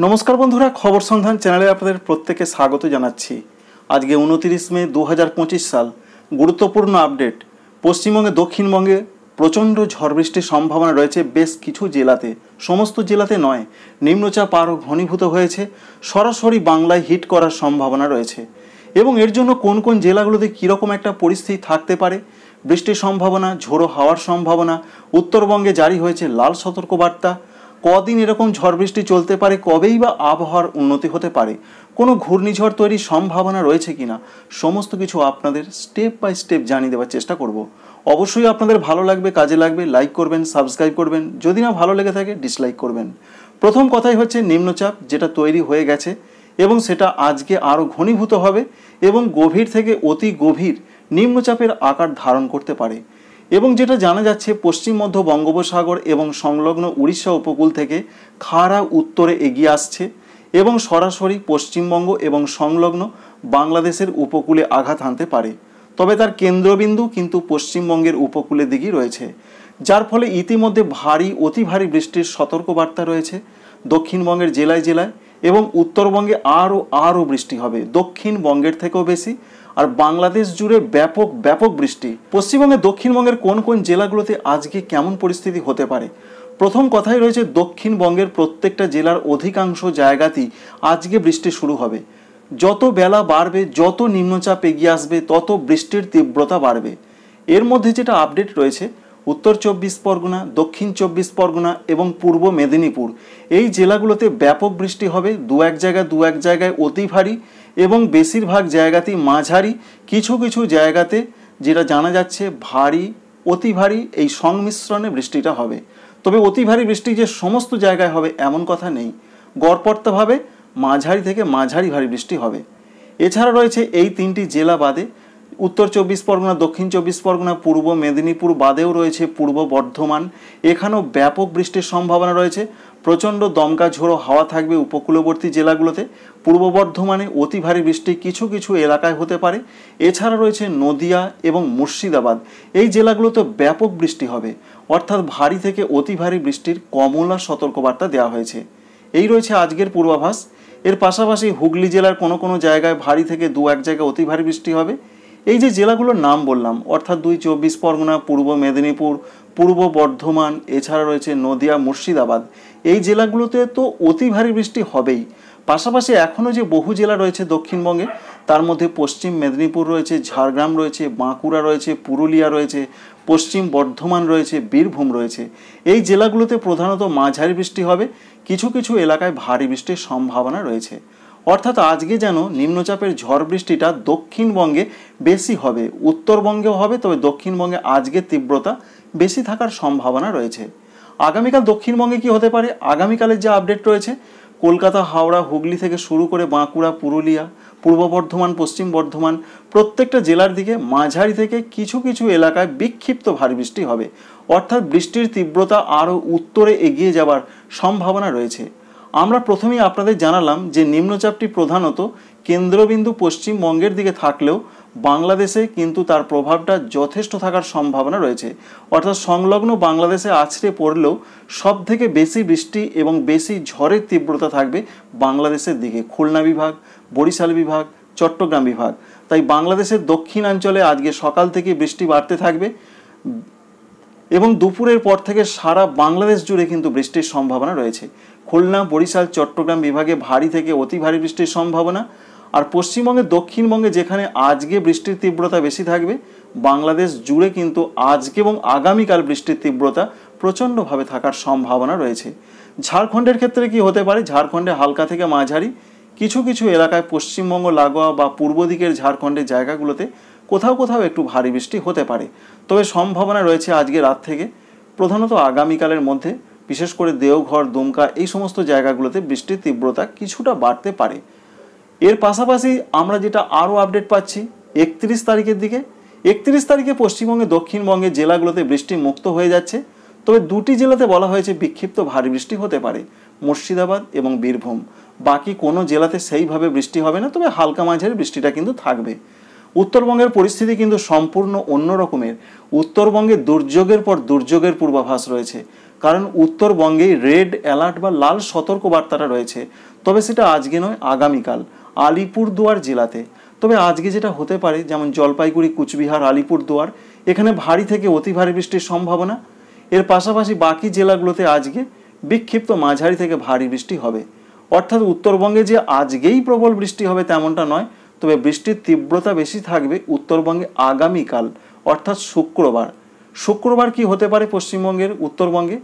নমস্কার বন্ধুরা, খবর সন্ধান চ্যানেলে আপনাদের প্রত্যেককে স্বাগত জানাচ্ছি। আজকে 29 মে 2025 সাল। গুরুত্বপূর্ণ আপডেট। পশ্চিমবঙ্গে দক্ষিণবঙ্গে প্রচণ্ড ঝড় বৃষ্টির সম্ভাবনা রয়েছে বেশ কিছু জেলাতে, সমস্ত জেলাতে নয়। নিম্নচাপ আরও ঘনীভূত হয়েছে, সরাসরি বাংলায় হিট করার সম্ভাবনা রয়েছে। এবং এর জন্য কোন কোন জেলাগুলোতে কীরকম একটা পরিস্থিতি থাকতে পারে, বৃষ্টির সম্ভাবনা, ঝোড়ো হাওয়ার সম্ভাবনা। উত্তরবঙ্গে জারি হয়েছে লাল সতর্কবার্তা। কদিন এরকম ঝড় বৃষ্টি চলতে পারে, কবেই বা আবহাওয়ার উন্নতি হতে পারে, কোনো ঘূর্ণিঝড় তৈরির সম্ভাবনা রয়েছে কিনা, সমস্ত কিছু আপনাদের স্টেপ বাই স্টেপ জানিয়ে দেওয়ার চেষ্টা করব। অবশ্যই আপনাদের ভালো লাগবে, কাজে লাগবে, লাইক করবেন, সাবস্ক্রাইব করবেন। যদি না ভালো লেগে থাকে ডিসলাইক করবেন। প্রথম কথাই হচ্ছে নিম্নচাপ যেটা তৈরি হয়ে গেছে এবং সেটা আজকে আরও ঘনীভূত হবে এবং গভীর থেকে অতি গভীর নিম্নচাপের আকার ধারণ করতে পারে। এবং যেটা জানা যাচ্ছে, পশ্চিম মধ্য বঙ্গোপসাগর এবং সংলগ্ন উড়িষ্যা উপকূল থেকে খাড়া উত্তরে এগিয়ে আসছে এবং সরাসরি পশ্চিমবঙ্গ এবং সংলগ্ন বাংলাদেশের উপকূলে আঘাত হানতে পারে। তবে তার কেন্দ্রবিন্দু কিন্তু পশ্চিমবঙ্গের উপকূলের দিকেই রয়েছে, যার ফলে ইতিমধ্যে ভারী অতি ভারী বৃষ্টির সতর্কবার্তা রয়েছে দক্ষিণবঙ্গের জেলায় জেলায়। এবং উত্তরবঙ্গে আরও বৃষ্টি হবে, দক্ষিণবঙ্গের থেকেও বেশি। আর বাংলাদেশ জুড়ে ব্যাপক বৃষ্টি। পশ্চিমবঙ্গে দক্ষিণবঙ্গের কোন কোন জেলাগুলোতে আজকে কেমন পরিস্থিতি হতে পারে? প্রথম কথাই রয়েছে, দক্ষিণবঙ্গের প্রত্যেকটা জেলার অধিকাংশ জায়গাতেই আজকে বৃষ্টি শুরু হবে। যত বেলা বাড়বে, যত নিম্নচাপ এগিয়ে আসবে, তত বৃষ্টির তীব্রতা বাড়বে। এর মধ্যে যেটা আপডেট রয়েছে, উত্তর 24 পরগনা, দক্ষিণ 24 পরগনা এবং পূর্ব মেদিনীপুর, এই জেলাগুলোতে ব্যাপক বৃষ্টি হবে। দু এক জায়গায় অতি ভারী এবং বেশিরভাগ জায়গাতেই মাঝারি, কিছু কিছু জায়গাতে যেটা জানা যাচ্ছে ভারী, অতি ভারী এই সংমিশ্রণে বৃষ্টিটা হবে। তবে অতি ভারী বৃষ্টি যে সমস্ত জায়গায় হবে এমন কথা নেই, গড়পড়তাভাবে মাঝারি থেকে মাঝারি ভারী বৃষ্টি হবে। এছাড়া রয়েছে এই তিনটি জেলা বাদে উত্তর 24 পরগনা, দক্ষিণ 24 পরগনা, পূর্ব মেদিনীপুর বাদেও রয়েছে পূর্ব বর্ধমান, এখানেও ব্যাপক বৃষ্টির সম্ভাবনা রয়েছে। প্রচণ্ড দমকা ঝোড়ো হাওয়া থাকবে উপকূলবর্তী জেলাগুলোতে। পূর্ব বর্ধমানে অতি ভারী বৃষ্টি কিছু কিছু এলাকায় হতে পারে। এছাড়া রয়েছে নদিয়া এবং মুর্শিদাবাদ, এই জেলাগুলোতে ব্যাপক বৃষ্টি হবে, অর্থাৎ ভারী থেকে অতি ভারী বৃষ্টির কমলা সতর্কবার্তা দেওয়া হয়েছে। এই রয়েছে আজকের পূর্বাভাস। এর পাশাপাশি হুগলি জেলার কোনো কোনো জায়গায় ভারী থেকে দু এক জায়গায় অতি ভারী বৃষ্টি হবে। এই যে জেলাগুলোর নাম বললাম, অর্থাৎ 24 পরগনা, পূর্ব মেদিনীপুর, পূর্ব বর্ধমান, এছাড়া রয়েছে নদিয়া, মুর্শিদাবাদ, এই জেলাগুলোতে তো অতি ভারী বৃষ্টি হবেই। পাশাপাশি এখনও যে বহু জেলা রয়েছে দক্ষিণবঙ্গে, তার মধ্যে পশ্চিম মেদিনীপুর রয়েছে, ঝাড়গ্রাম রয়েছে, বাঁকুড়া রয়েছে, পুরুলিয়া রয়েছে, পশ্চিম বর্ধমান রয়েছে, বীরভূম রয়েছে, এই জেলাগুলোতে প্রধানত মাঝারি বৃষ্টি হবে, কিছু কিছু এলাকায় ভারী বৃষ্টির সম্ভাবনা রয়েছে। অর্থাৎ আজকে যেন নিম্নচাপের ঝড় বৃষ্টিটা দক্ষিণবঙ্গে বেশি হবে, উত্তরবঙ্গেও হবে, তবে দক্ষিণবঙ্গে আজকে তীব্রতা বেশি থাকার সম্ভাবনা রয়েছে। আগামীকাল দক্ষিণবঙ্গে কি হতে পারে? আগামীকালের যে আপডেট রয়েছে, কলকাতা, হাওড়া, হুগলি থেকে শুরু করে বাঁকুড়া, পুরুলিয়া, পূর্ব বর্ধমান, পশ্চিম বর্ধমান, প্রত্যেকটা জেলার দিকে মাঝারি থেকে কিছু কিছু এলাকায় বিক্ষিপ্ত ভারী বৃষ্টি হবে, অর্থাৎ বৃষ্টির তীব্রতা আরও উত্তরে এগিয়ে যাবার সম্ভাবনা রয়েছে। আমরা প্রথমেই আপনাদের জানালাম যে নিম্নচাপটি প্রধানত কেন্দ্রবিন্দু পশ্চিমবঙ্গের দিকে থাকলেও বাংলাদেশে কিন্তু তার প্রভাবটা যথেষ্ট থাকার সম্ভাবনা রয়েছে, অর্থাৎ সংলগ্ন বাংলাদেশে আছড়ে পড়লেও সব থেকে বেশি বৃষ্টি এবং বেশি ঝড়ের তীব্রতা থাকবে বাংলাদেশের দিকে, খুলনা বিভাগ, বরিশাল বিভাগ, চট্টগ্রাম বিভাগ। তাই বাংলাদেশের দক্ষিণাঞ্চলে আজকে সকাল থেকে বৃষ্টি বাড়তে থাকবে এবং দুপুরের পর থেকে সারা বাংলাদেশ জুড়ে কিন্তু বৃষ্টির সম্ভাবনা রয়েছে। খুলনা, বরিশাল, চট্টগ্রাম বিভাগে ভারী থেকে অতি ভারী বৃষ্টির সম্ভাবনা। আর পশ্চিমবঙ্গে দক্ষিণবঙ্গে যেখানে আজকে বৃষ্টির তীব্রতা বেশি থাকবে, বাংলাদেশ জুড়ে কিন্তু আজকে এবং আগামীকাল বৃষ্টির তীব্রতা প্রচণ্ডভাবে থাকার সম্ভাবনা রয়েছে। ঝাড়খণ্ডের ক্ষেত্রে কি হতে পারে? ঝাড়খণ্ডে হালকা থেকে মাঝারি, কিছু কিছু এলাকায় পশ্চিমবঙ্গ লাগোয়া বা পূর্ব দিকের ঝাড়খণ্ডের জায়গাগুলোতে কোথাও কোথাও একটু ভারী বৃষ্টি হতে পারে। তবে সম্ভাবনা রয়েছে আজকে রাত থেকে, প্রধানত আগামীকালের মধ্যে বিশেষ করে দেওঘর, দুমকা, এই সমস্ত জায়গাগুলোতে বৃষ্টির তীব্রতা কিছুটা বাড়তে পারে। এর পাশাপাশি আমরা যেটা আরও আপডেট পাচ্ছি 31 তারিখের দিকে, 31 তারিখে পশ্চিমবঙ্গে দক্ষিণবঙ্গের জেলাগুলোতে বৃষ্টি মুক্ত হয়ে যাচ্ছে। তবে দুটি জেলাতে বলা হয়েছে বিক্ষিপ্ত ভারী বৃষ্টি হতে পারে, মুর্শিদাবাদ এবং বীরভূম। বাকি কোনো জেলাতে সেইভাবে বৃষ্টি হবে না, তবে হালকা মাঝারি বৃষ্টিটা কিন্তু থাকবে। উত্তরবঙ্গের পরিস্থিতি কিন্তু সম্পূর্ণ অন্য রকমের। উত্তরবঙ্গে দুর্যোগের পর দুর্যোগের পূর্বাভাস রয়েছে। কারণ উত্তরবঙ্গেই রেড অ্যালার্ট বা লাল সতর্কবার্তাটা রয়েছে। তবে সেটা আজকে নয়, আগামীকাল আলিপুরদুয়ার জেলাতে। তবে আজকে যেটা হতে পারে, যেমন জলপাইগুড়ি, কুচবিহার, আলিপুরদুয়ার, এখানে ভারী থেকে অতি ভারী বৃষ্টির সম্ভাবনা। এর পাশাপাশি বাকি জেলাগুলোতে আজকে বিক্ষিপ্ত মাঝারি থেকে ভারী বৃষ্টি হবে। অর্থাৎ উত্তরবঙ্গে যে আজকেই প্রবল বৃষ্টি হবে তেমনটা নয়, তবে বৃষ্টির তীব্রতা বেশি থাকবে উত্তরবঙ্গে আগামীকাল অর্থাৎ শুক্রবার। শুক্রবার কি হতে পারে পশ্চিমবঙ্গের উত্তরবঙ্গে?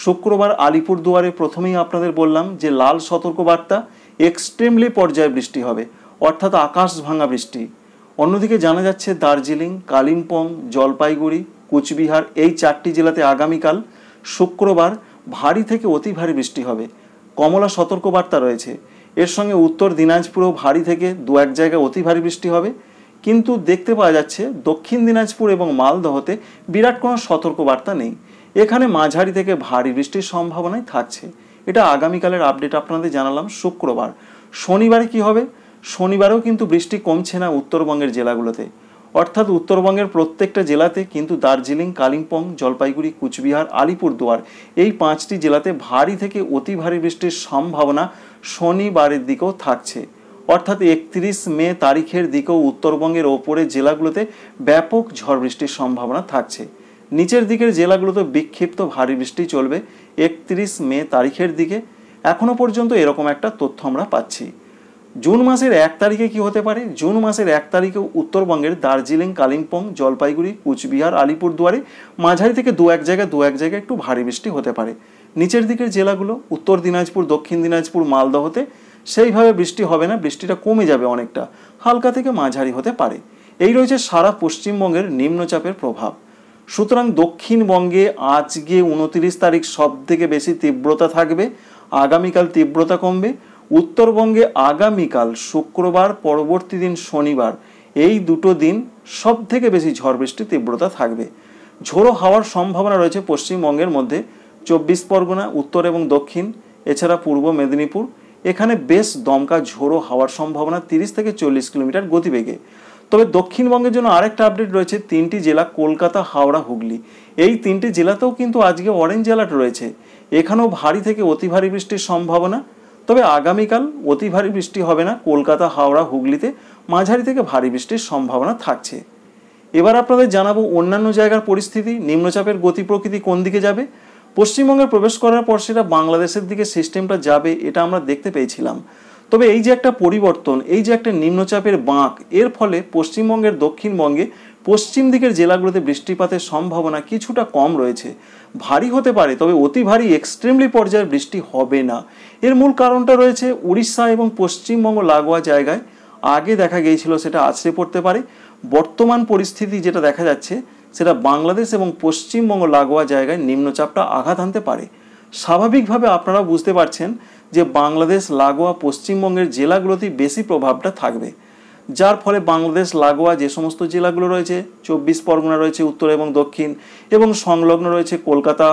শুক্রবার আলিপুরদুয়ারে প্রথমেই আপনাদের বললাম যে লাল সতর্কবার্তা, এক্সট্রিমলি পর্যায়ে বৃষ্টি হবে, অর্থাৎ আকাশ ভাঙা বৃষ্টি। অন্যদিকে জানা যাচ্ছে দার্জিলিং, কালিম্পং, জলপাইগুড়ি, কুচবিহার এই 4টি জেলাতে আগামীকাল শুক্রবার ভারী থেকে অতি ভারী বৃষ্টি হবে, কমলা সতর্কবার্তা রয়েছে। এর সঙ্গে উত্তর দিনাজপুরেও ভারী থেকে 2-1 জায়গায় অতি ভারী বৃষ্টি হবে। কিন্তু দেখতে পাওয়া যাচ্ছে দক্ষিণ দিনাজপুর এবং মালদহতে বিরাট কোনো সতর্কবার্তা নেই। এখানে মাঝারি থেকে ভারী বৃষ্টির সম্ভাবনাই থাকছে। এটা আগামীকালের আপডেট আপনাদের জানালাম শুক্রবার। শনিবারে কি হবে? শনিবারেও কিন্তু বৃষ্টি কমছে না উত্তরবঙ্গের জেলাগুলোতে, অর্থাৎ উত্তরবঙ্গের প্রত্যেকটা জেলাতে কিন্তু দার্জিলিং, কালিম্পং, জলপাইগুড়ি, কুচবিহার, আলিপুরদুয়ার এই 5টি জেলাতে ভারী থেকে অতি ভারী বৃষ্টির সম্ভাবনা শনিবারের দিকেও থাকছে। অর্থাৎ 31 মে তারিখের দিকেও উত্তরবঙ্গের ওপরে জেলাগুলোতে ব্যাপক ঝড় বৃষ্টির সম্ভাবনা থাকছে। নিচের দিকের জেলাগুলোতে বিক্ষিপ্ত ভারী বৃষ্টি চলবে 31 মে তারিখের দিকে। এখনো পর্যন্ত এরকম একটা তথ্য আমরা পাচ্ছি। জুন মাসের 1 তারিখে কি হতে পারে? জুন মাসের 1 তারিখে উত্তরবঙ্গের দার্জিলিং, কালিম্পং, জলপাইগুড়ি, কুচবিহার, আলিপুরদুয়ারে মাঝারি থেকে 2-1 জায়গায় একটু ভারী বৃষ্টি হতে পারে। নিচের দিকের জেলাগুলো উত্তর দিনাজপুর, দক্ষিণ দিনাজপুর, মালদহতে সেইভাবে বৃষ্টি হবে না, বৃষ্টিটা কমে যাবে অনেকটা, হালকা থেকে মাঝারি হতে পারে। এই রয়েছে সারা পশ্চিমবঙ্গের নিম্নচাপের প্রভাব। সুতরাং দক্ষিণবঙ্গে আজকে 29 তারিখ সব থেকে বেশি তীব্রতা থাকবে, আগামীকাল তীব্রতা কমবে। উত্তরবঙ্গে আগামীকাল শুক্রবার, পরবর্তী দিন শনিবার, এই দুটো দিন সব থেকে বেশি ঝড় বৃষ্টির তীব্রতা থাকবে। ঝোড়ো হাওয়ার সম্ভাবনা রয়েছে পশ্চিমবঙ্গের মধ্যে 24 পরগনা, উত্তর এবং দক্ষিণ, এছাড়া পূর্ব মেদিনীপুর, এখানে বেশ দমকা ঝোড়ো হাওয়ার সম্ভাবনা 30 থেকে 40 কিলোমিটার গতিবেগে। তবে দক্ষিণবঙ্গের জন্য আরেকটা আপডেট রয়েছে, 3টি জেলা কলকাতা, হাওড়া, হুগলি, এই 3টি জেলাতেও কিন্তু আজকে অরেঞ্জ অ্যালার্ট রয়েছে। এখানেও ভারী থেকে অতি ভারী বৃষ্টির সম্ভাবনা। তবে আগামীকাল অতি ভারী বৃষ্টি হবে না, কলকাতা, হাওড়া, হুগলিতে মাঝারি থেকে ভারী বৃষ্টির সম্ভাবনা থাকছে। এবার আপনাদের জানাবো অন্যান্য জায়গার পরিস্থিতি, নিম্নচাপের গতি প্রকৃতি কোন দিকে যাবে। পশ্চিমবঙ্গে প্রবেশ করার পর সেটা বাংলাদেশের দিকে সিস্টেমটা যাবে, এটা আমরা দেখতে পেয়েছিলাম। তবে এই যে একটা পরিবর্তন, এই যে একটা নিম্নচাপের বাঁক, এর ফলে পশ্চিমবঙ্গের দক্ষিণবঙ্গে পশ্চিম দিকের জেলাগুলোতে বৃষ্টিপাতের সম্ভাবনা কিছুটা কম রয়েছে। ভারী হতে পারে, তবে অতি ভারী এক্সট্রিমলি পর্যায়ের বৃষ্টি হবে না। এর মূল কারণটা রয়েছে উড়িষ্যা এবং পশ্চিমবঙ্গ লাগোয়া জায়গায় আগে দেখা গিয়েছিল সেটা আছড়ে পড়তে পারে। বর্তমান পরিস্থিতি যেটা দেখা যাচ্ছে সেটা বাংলাদেশ এবং পশ্চিমবঙ্গ লাগোয়া জায়গায় নিম্নচাপটা আঘাত আনতে পারে। স্বাভাবিকভাবে আপনারা বুঝতে পারছেন যে বাংলাদেশ লাগোয়া পশ্চিমবঙ্গের জেলাগুলোতেই বেশি প্রভাবটা থাকবে, যার ফলে বাংলাদেশ লাগোয়া যে সমস্ত জেলাগুলো রয়েছে, 24 পরগনা রয়েছে উত্তর এবং দক্ষিণ, এবং সংলগ্ন রয়েছে কলকাতা,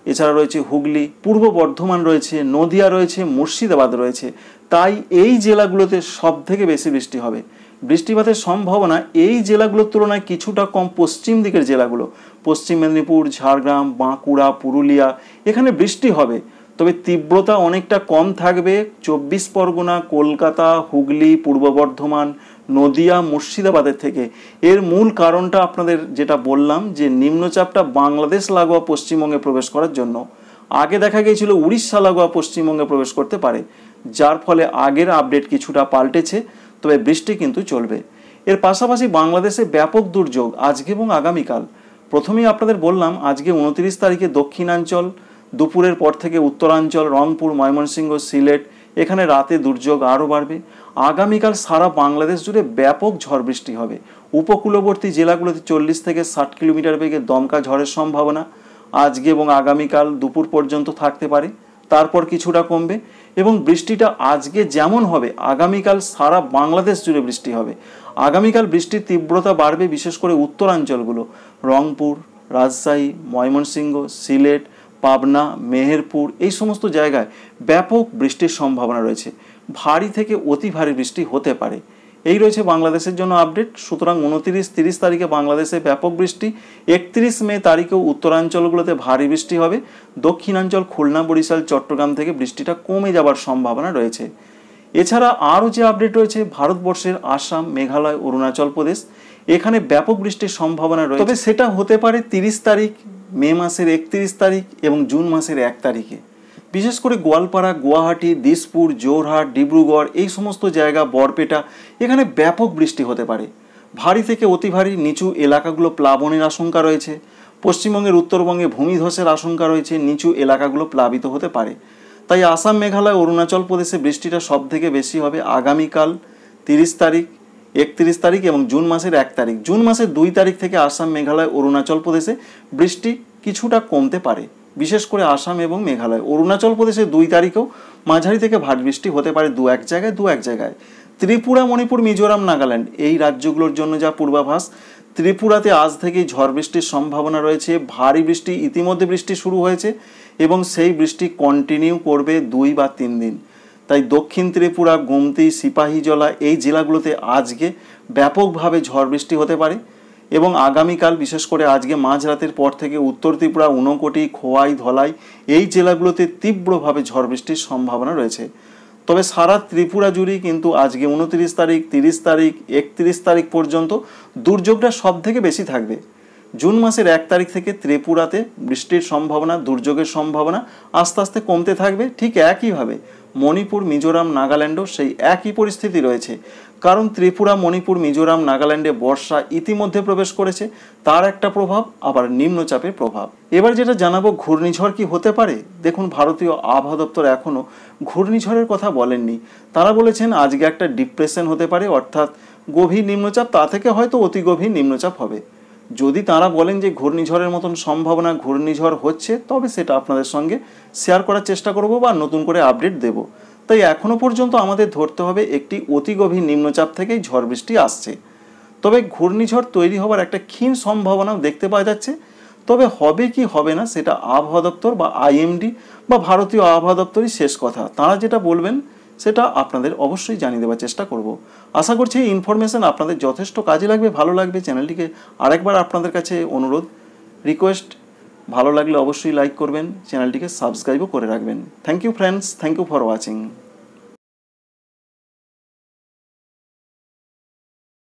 এছাড়া রয়েছে হুগলি, পূর্ব বর্ধমান রয়েছে, নদিয়া রয়েছে, মুর্শিদাবাদ রয়েছে, তাই এই জেলাগুলোতে সব থেকে বেশি বৃষ্টি হবে। বৃষ্টিপাতের সম্ভাবনা এই জেলাগুলোর তুলনায় কিছুটা কম পশ্চিম দিকের জেলাগুলো, পশ্চিম মেদিনীপুর, ঝাড়গ্রাম, বাঁকুড়া, পুরুলিয়া, এখানে বৃষ্টি হবে, তবে তীব্রতা অনেকটা কম থাকবে 24 পরগনা, কলকাতা, হুগলি, পূর্ব বর্ধমান, নদিয়া, মুর্শিদাবাদের থেকে। এর মূল কারণটা আপনাদের যেটা বললাম যে নিম্নচাপটা বাংলাদেশ লাগোয়া পশ্চিমবঙ্গে প্রবেশ করার জন্য। আগে দেখা গিয়েছিল উড়িষ্যা লাগোয়া পশ্চিমবঙ্গে প্রবেশ করতে পারে, যার ফলে আগের আপডেট কিছুটা পাল্টেছে, তবে বৃষ্টি কিন্তু চলবে। এর পাশাপাশি বাংলাদেশে ব্যাপক দুর্যোগ আজকে এবং আগামীকাল। প্রথমেই আপনাদের বললাম আজকে 29 তারিখে দক্ষিণাঞ্চল, দুপুরের পর থেকে উত্তরাঞ্চল, রংপুর, ময়মনসিংহ, সিলেট, এখানে রাতে দুর্যোগ আরও বাড়বে। আগামীকাল সারা বাংলাদেশ জুড়ে ব্যাপক ঝড় বৃষ্টি হবে। উপকূলবর্তী জেলাগুলোতে 40 থেকে 60 কিলোমিটার বেগে দমকা ঝড়ের সম্ভাবনা আজকে এবং আগামীকাল দুপুর পর্যন্ত থাকতে পারে, তারপর কিছুটা কমবে। এবং বৃষ্টিটা আজকে যেমন হবে আগামীকাল সারা বাংলাদেশ জুড়ে বৃষ্টি হবে। আগামীকাল বৃষ্টির তীব্রতা বাড়বে, বিশেষ করে উত্তরাঞ্চলগুলো, রংপুর, রাজশাহী, ময়মনসিংহ, সিলেট, পাবনা, মেহেরপুর, এই সমস্ত জায়গায় ব্যাপক বৃষ্টির সম্ভাবনা রয়েছে। ভারী থেকে অতি ভারী বৃষ্টি হতে পারে। এই রয়েছে বাংলাদেশের জন্য আপডেট। সুতরাং 29-30 তারিখে বাংলাদেশে ব্যাপক বৃষ্টি, 31 মে তারিখেও উত্তরাঞ্চলগুলোতে ভারী বৃষ্টি হবে, দক্ষিণাঞ্চল খুলনা, বরিশাল, চট্টগ্রাম থেকে বৃষ্টিটা কমে যাবার সম্ভাবনা রয়েছে। এছাড়া আরও যে আপডেট রয়েছে, ভারতবর্ষের আসাম, মেঘালয়, অরুণাচল প্রদেশ এখানে ব্যাপক বৃষ্টির সম্ভাবনা রয়েছে, তবে সেটা হতে পারে 30 তারিখ, মে মাসের 31 তারিখ এবং জুন মাসের 1 তারিখে। বিশেষ করে গোয়ালপাড়া, গুয়াহাটি, দিসপুর, জোরহাট, ডিব্রুগড় এই সমস্ত জায়গা, বরপেটা এখানে ব্যাপক বৃষ্টি হতে পারে। ভারী থেকে অতি ভারী নিচু এলাকাগুলো প্লাবনের আশঙ্কা রয়েছে। পশ্চিমবঙ্গের উত্তরবঙ্গে ভূমিধসের আশঙ্কা রয়েছে, নিচু এলাকাগুলো প্লাবিত হতে পারে। তাই আসাম, মেঘালয়, অরুণাচল প্রদেশে বৃষ্টিটা সব থেকে বেশি হবে আগামীকাল 30 তারিখ, 31 তারিখ এবং জুন মাসের 1 তারিখ। জুন মাসের 2 তারিখ থেকে আসাম, মেঘালয়, অরুণাচল প্রদেশে বৃষ্টি কিছুটা কমতে পারে, বিশেষ করে আসাম এবং মেঘালয়। অরুণাচল প্রদেশে 2 তারিখেও মাঝারি থেকে ভারী বৃষ্টি হতে পারে দু এক জায়গায়। ত্রিপুরা, মণিপুর, মিজোরাম, নাগাল্যান্ড এই রাজ্যগুলোর জন্য যা পূর্বাভাস, ত্রিপুরাতে আজ থেকেই ঝড় বৃষ্টির সম্ভাবনা রয়েছে। ভারী বৃষ্টি, ইতিমধ্যে বৃষ্টি শুরু হয়েছে এবং সেই বৃষ্টি কন্টিনিউ করবে 2 বা 3 দিন। তাই দক্ষিণ ত্রিপুরা, গোমতি, সিপাহীজলা এই জেলাগুলোতে আজকে ব্যাপকভাবে ঝড় বৃষ্টি হতে পারে এবং আগামীকাল বিশেষ করে আজকে মাঝরাতের পর থেকে উত্তর ত্রিপুরা, ঊনকোটি, খোয়াই, ধলাই এই জেলাগুলোতে তীব্রভাবে ঝড় বৃষ্টির সম্ভাবনা রয়েছে। তবে সারা ত্রিপুরা জুড়েই কিন্তু আজকে 29 তারিখ, 30 তারিখ, 31 তারিখ পর্যন্ত দুর্যোগটা সব থেকে বেশি থাকবে। জুন মাসের 1 তারিখ থেকে ত্রিপুরাতে বৃষ্টির সম্ভাবনা, দুর্যোগের সম্ভাবনা আস্তে আস্তে কমতে থাকবে। ঠিক একইভাবে মণিপুর, মিজোরাম, নাগাল্যান্ডও সেই একই পরিস্থিতি রয়েছে, কারণ ত্রিপুরা, মণিপুর, মিজোরাম, নাগাল্যান্ডে বর্ষা ইতিমধ্যে প্রবেশ করেছে। তার একটা প্রভাব, আবার নিম্নচাপের প্রভাব। এবার যেটা জানাবো, ঘূর্ণিঝড় কি হতে পারে। দেখুন, ভারতীয় আবহাওয়া দপ্তর এখনও ঘূর্ণিঝড়ের কথা বলেননি। তারা বলেছেন আজকে একটা ডিপ্রেশন হতে পারে, অর্থাৎ গভীর নিম্নচাপ, তা থেকে হয়তো অতি গভীর নিম্নচাপ হবে। যদি তারা বলেন যে ঘূর্ণিঝড়ের মতন সম্ভাবনা ঘূর্ণিঝড় হচ্ছে, তবে সেটা আপনাদের সঙ্গে শেয়ার করার চেষ্টা করব বা নতুন করে আপডেট দেব। তাই এখনও পর্যন্ত আমাদের ধরতে হবে একটি অতি গভীর নিম্নচাপ থেকেই ঝড় বৃষ্টি আসছে। তবে ঘূর্ণিঝড় তৈরি হওয়ার একটা ক্ষীণ সম্ভাবনাও দেখতে পাওয়া যাচ্ছে। তবে হবে কি হবে না সেটা আবহাওয়া দপ্তর বা আইএমডি বা ভারতীয় আবহাওয়া দপ্তরই শেষ কথা। তারা যেটা বলবেন সেটা আপনাদের অবশ্যই জানিয়ে দেওয়ার চেষ্টা করব। আশা করছি এই ইনফরমেশন আপনাদের যথেষ্ট কাজে লাগবে, ভালো লাগবে। চ্যানেলটিকে আরেকবার আপনাদের কাছে অনুরোধ, রিকোয়েস্ট, ভালো লাগলে অবশ্যই লাইক করবেন, চ্যানেলটিকে সাবস্ক্রাইবও করে রাখবেন। Thank you friends, thank you for watching.